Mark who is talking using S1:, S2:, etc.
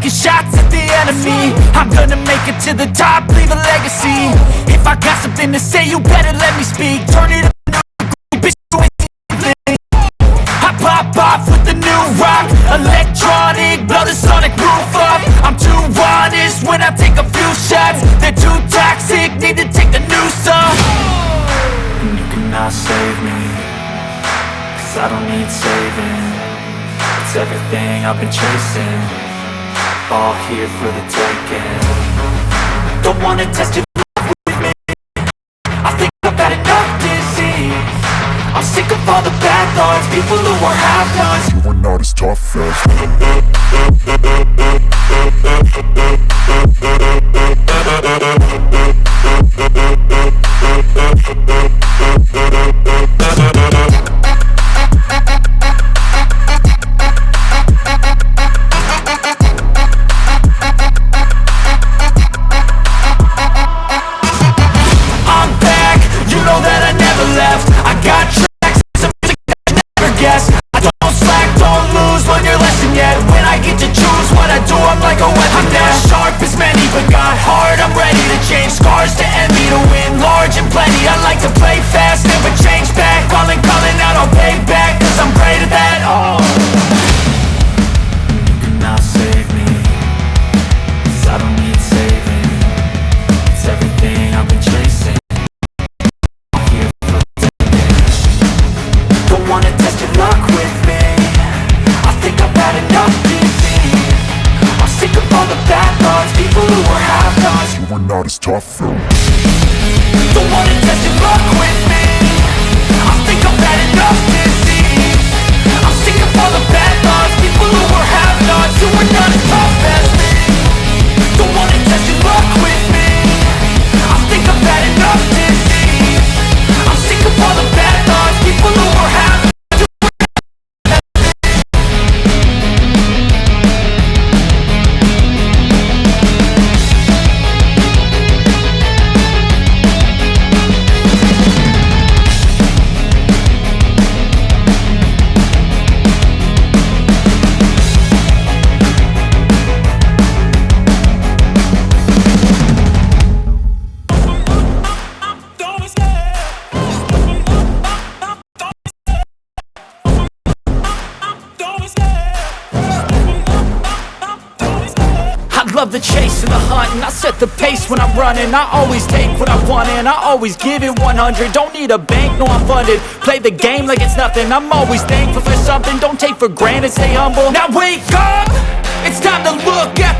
S1: taking shots at the enemy. I'm gonna make it to the top, leave a legacy. If I got something to say, you better let me speak. Turn it up, bitch, you ain't seen anything. I pop off with the new rock, electronic, blow the sonic roof up. I'm too honest when I take a few shots. They're too toxic, need to take the noose off. And you cannot save me, 'cause I don't need saving. It's everything I've been chasing, all here for the taking. Don't wanna test your love with me, I think I've had enough disease. I'm sick of all the bad thoughts, people who are half-nots.
S2: You are not as tough as
S1: I'm back, you know that I never left. I got tracks, some music that I never guessed. I don't slack, don't lose, learn your lesson yet. When I get to choose what I do, I'm like a weapon. I'm not sharp as many, but got heart, I'm ready to change. Scars to envy, to win large and plenty. I like to play fast, never change back. Calling out, I'll pay back, 'cause I'm great at that. Oh, you cannot save me, 'cause I don't need saving. It's everything I've been chasing. Don't wanna test your luck with me, I think I've had enough disease. I'm sick of all the bad thoughts, people who are half-nots.
S2: you are not as tough as
S1: Don't wanna test your luck with me, I think I've had enough disease. I'm sick of all the bad thoughts, people who are half-nots, who are not as tough as me. Don't wanna test your luck with me, I think I've had enough disease. I'm sick of all the bad thoughts, people who are half-nots. I love the chase and the hunt, and I set the pace when I'm running. I always take what I want and I always give it 100. Don't need a bank, no, I'm funded. Play the game like it's nothing, I'm always thankful for something. Don't take for granted, stay humble. Now wake up, it's time to look at